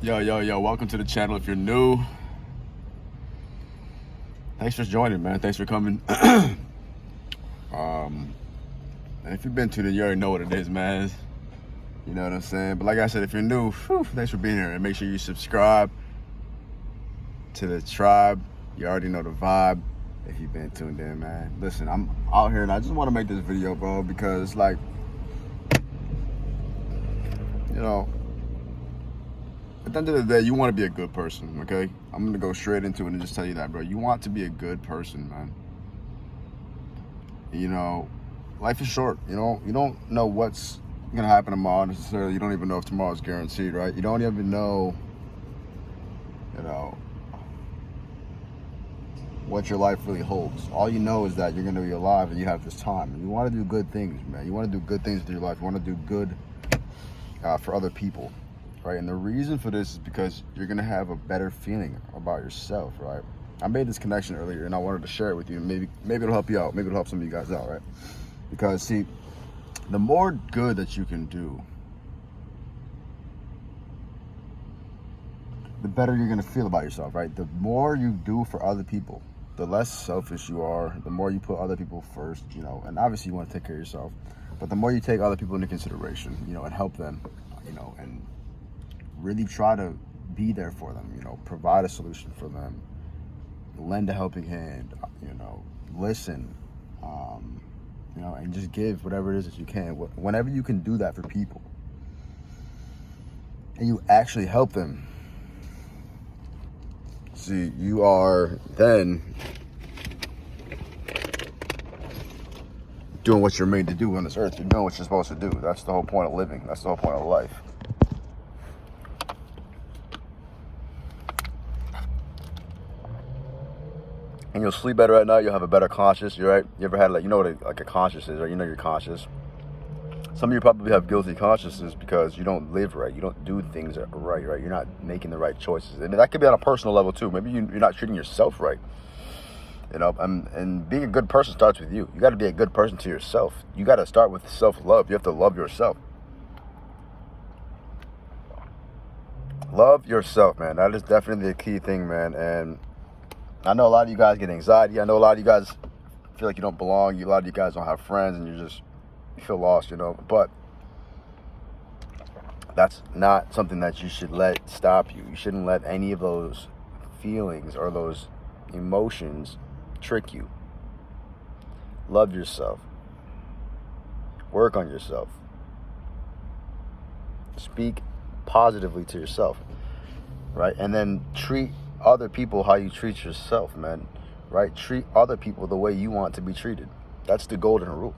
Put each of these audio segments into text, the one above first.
Yo, welcome to the channel. If you're new, thanks for joining, man. Thanks for coming. And if you've been to it, you already know what it is, man. You know what I'm saying? But like I said, if you're new, thanks for being here. And make sure you subscribe to the tribe. You already know the vibe if you've been tuned in, man. Listen, I'm out here and I just want to make this video, bro, because, like, you know, at the end of the day, you want to be a good person, okay? I'm going to go straight into it and just tell you that, bro. You want to be a good person, man. You know, life is short, you know? You don't know what's going to happen tomorrow necessarily. You don't even know if tomorrow's guaranteed, right? You don't even know, you know, what your life really holds. All you know is that you're going to be alive and you have this time. And you want to do good things, man. You want to do good things with your life. You want to do good for other people. Right, and the reason for this is because you're gonna have a better feeling about yourself, right? I made this connection earlier, and I wanted to share it with you. Maybe it'll help you out. Maybe it'll help some of you guys out, right? Because see, the more good that you can do, the better you're gonna feel about yourself, right? The more you do for other people, the less selfish you are. The more you put other people first, you know. And obviously, you want to take care of yourself, but the more you take other people into consideration, you know, and help them, you know, and really try to be there for them, you know, provide a solution for them, lend a helping hand, you know, listen, you know, and just give whatever it is that you can. Whenever you can do that for people and you actually help them, see, you are then doing what you're made to do on this earth. You're doing what you're supposed to do. That's the whole point of living. That's the whole point of life. And you'll sleep better at night. You'll have a better conscience. You're right. You ever had, like, you know what a conscience is, right? You know you're conscious. Some of you probably have guilty consciences because you don't live right. You don't do things right. You're not making the right choices. And that could be on a personal level too. Maybe you're not treating yourself right. You know, and being a good person starts with you. You got to be a good person to yourself. You got to start with self-love. You have to love yourself. Love yourself, man. That is definitely a key thing, man. And I know a lot of you guys get anxiety. I know a lot of you guys feel like you don't belong. A lot of you guys don't have friends and you feel lost, you know. But that's not something that you should let stop you. You shouldn't let any of those feelings or those emotions trick you. Love yourself. Work on yourself. Speak positively to yourself, right? And then treat other people how you treat yourself, man, right? Treat other people the way you want to be treated. That's the golden rule.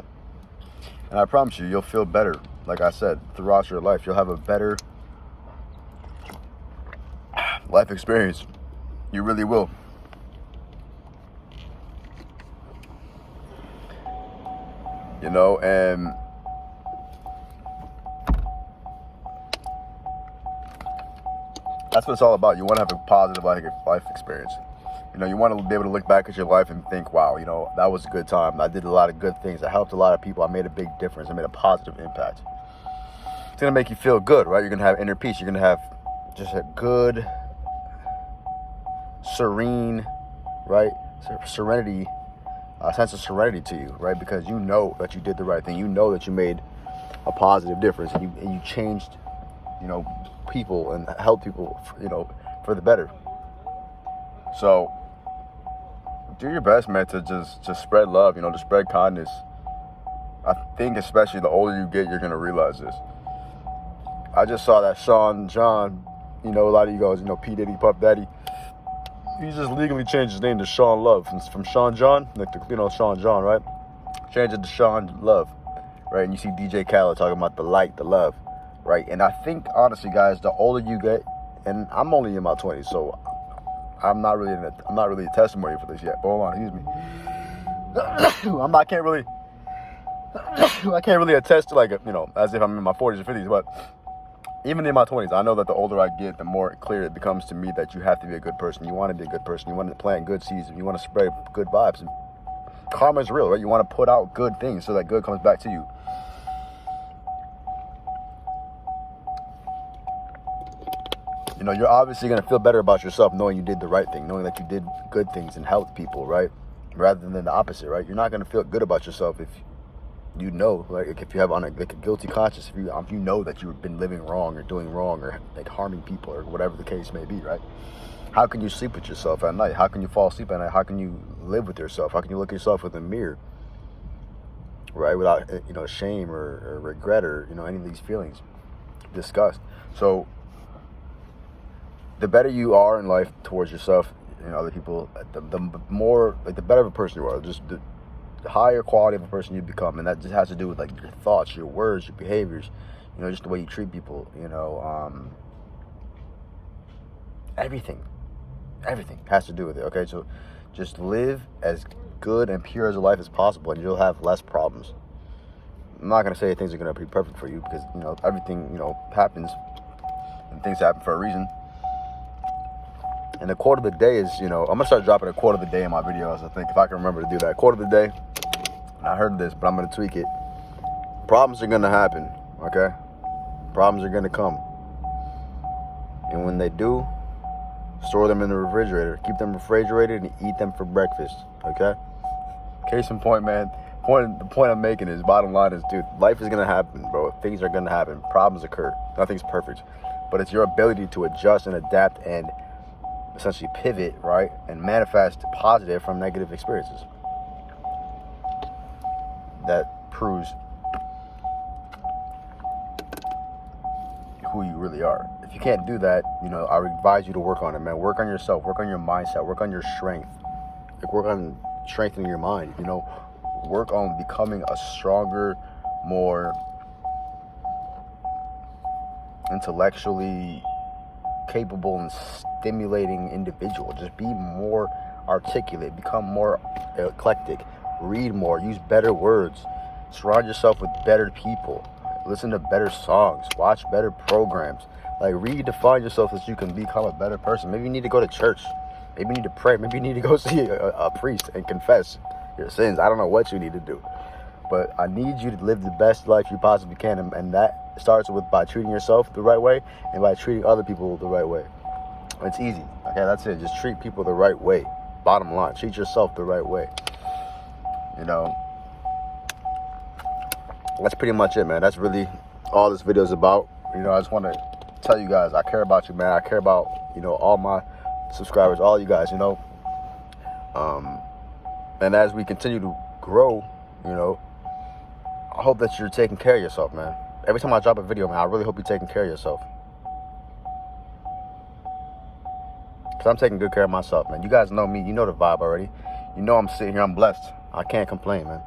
And I promise you, you'll feel better. Like I said, throughout your life, you'll have a better life experience. You really will. You know, and that's what it's all about. You want to have a positive life experience. You know, you want to be able to look back at your life and think, wow, you know, that was a good time. I did a lot of good things. I helped a lot of people. I made a big difference. I made a positive impact. It's going to make you feel good, right? You're going to have inner peace. You're going to have just a good, serene, right? Serenity, a sense of serenity to you, right? Because you know that you did the right thing. You know that you made a positive difference and you changed, you know, people and help people, you know, for the better. So do your best, man, to just spread love, you know, to spread kindness. I think especially the older you get, you're going to realize this. I just saw that Sean John, you know, a lot of you guys, you know, P. Diddy, Puff Daddy, he just legally changed his name to Sean Love from Sean John, like the, you know, Sean John, right? Changed it to Sean Love, right? And you see DJ Khaled talking about the light, the love, right? And I think, honestly, guys, the older you get, and I'm only in my 20s, so I'm not really a testimony for this yet. But hold on, excuse me. I can't really attest to, like, you know, as if I'm in my 40s or 50s, but even in my 20s, I know that the older I get, the more clear it becomes to me that you have to be a good person. You want to be a good person. You want to plant good seeds. You want to spread good vibes. And karma is real, right? You want to put out good things so that good comes back to you. You know, you're obviously going to feel better about yourself knowing you did the right thing, knowing that you did good things and helped people, right? Rather than the opposite, right? You're not going to feel good about yourself if you know, like if you have like a guilty conscience, if you know that you've been living wrong or doing wrong or like harming people or whatever the case may be, right? How can you sleep with yourself at night? How can you fall asleep at night? How can you live with yourself? How can you look at yourself in the mirror, right? Without, you know, shame or regret or, you know, any of these feelings, disgust. So the better you are in life towards yourself and other people, the more, like, the better of a person you are, just the higher quality of a person you become. And that just has to do with like your thoughts, your words, your behaviors, you know, just the way you treat people, you know, everything has to do with it. Okay, so just live as good and pure as a life as possible and you'll have less problems. I'm not going to say things are going to be perfect for you because, you know, everything, you know, happens and things happen for a reason. And the quote of the day is, you know, I'm going to start dropping a quote of the day in my videos, I think, if I can remember to do that. Quote of the day, and I heard this, but I'm going to tweak it. Problems are going to happen, okay? Problems are going to come. And when they do, store them in the refrigerator. Keep them refrigerated and eat them for breakfast, okay? Case in point, man. The point I'm making is, bottom line is, dude, life is going to happen, bro. Things are going to happen. Problems occur. Nothing's perfect. But it's your ability to adjust and adapt and essentially pivot, right, and manifest positive from negative experiences. That proves who you really are. If you can't do that, you know, I would advise you to work on it, man. Work on yourself, work on your mindset, work on your strength. Like, work on strengthening your mind, you know, work on becoming a stronger, more intellectually capable and stimulating individual. Just be more articulate, become more eclectic, read more, use better words, surround yourself with better people, listen to better songs, watch better programs, like redefine yourself so that you can become a better person. Maybe you need to go to church, maybe you need to pray, maybe you need to go see a priest and confess your sins. I don't know what you need to do, but I need you to live the best life you possibly can, and that starts with by treating yourself the right way and by treating other people the right way. It's easy. Okay, that's it. Just treat people the right way. Bottom line, treat yourself the right way. You know, that's pretty much it, man. That's really all this video is about. You know, I just want to tell you guys, I care about you, man. I care about, you know, all my subscribers, all you guys, you know. And as we continue to grow, you know, I hope that you're taking care of yourself, man. Every time I drop a video, man, I really hope you're taking care of yourself. Because I'm taking good care of myself, man. You guys know me. You know the vibe already. You know I'm sitting here. I'm blessed. I can't complain, man.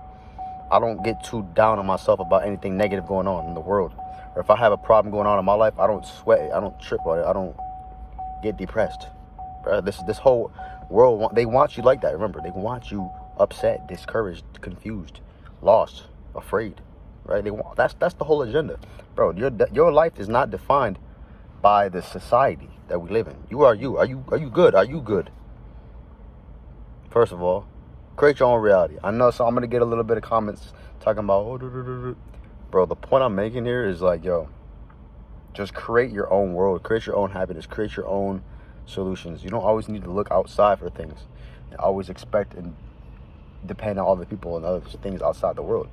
I don't get too down on myself about anything negative going on in the world. Or if I have a problem going on in my life, I don't sweat it. I don't trip on it. I don't get depressed. Bro, this whole world, they want you like that. Remember, they want you upset, discouraged, confused, lost, afraid. Right? That's the whole agenda, bro. Your life is not defined by the society that we live in. You are you. Are you good? Are you good? First of all, create your own reality. I know, so I'm gonna get a little bit of comments talking about, oh, bro. The point I'm making here is like, yo, just create your own world, create your own happiness, create your own solutions. You don't always need to look outside for things and always expect and depend on other people and other things outside the world.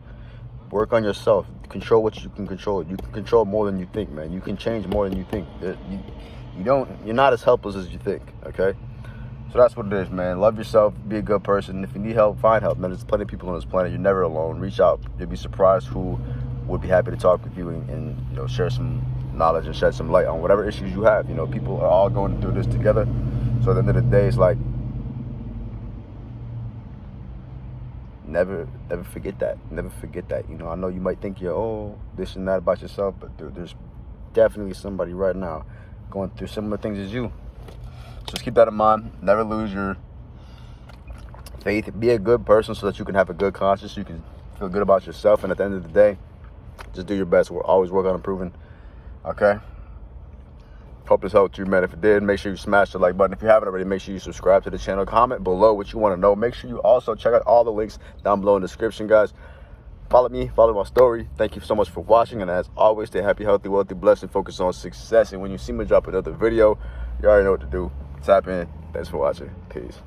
Work on yourself. Control what you can control. You can control more than you think, man. You can change more than you think. You're not as helpless as you think, okay? So that's what it is, man. Love yourself. Be a good person. If you need help, find help, man. There's plenty of people on this planet. You're never alone. Reach out. You'll be surprised who would be happy to talk with you and you know, share some knowledge and shed some light on whatever issues you have. You know, people are all going through this together. So at the end of the day, it's like, never forget that. Never forget that. You know, I know you might think you're, this and that about yourself, but there's definitely somebody right now going through similar things as you. So just keep that in mind. Never lose your faith. Be a good person so that you can have a good conscience. You can feel good about yourself. And at the end of the day, just do your best. We'll always work on improving. Okay? Hope this helped you, man. If it did, make sure you smash the like button. If you haven't already, make sure you subscribe to the channel. Comment below what you want to know. Make sure you also check out all the links down below in the description, guys. follow me, follow my story. Thank you so much for watching. And as always, stay happy, healthy, wealthy, blessed, and focus on success. And when you see me drop another video, you already know what to do. Tap in. Thanks for watching. Peace.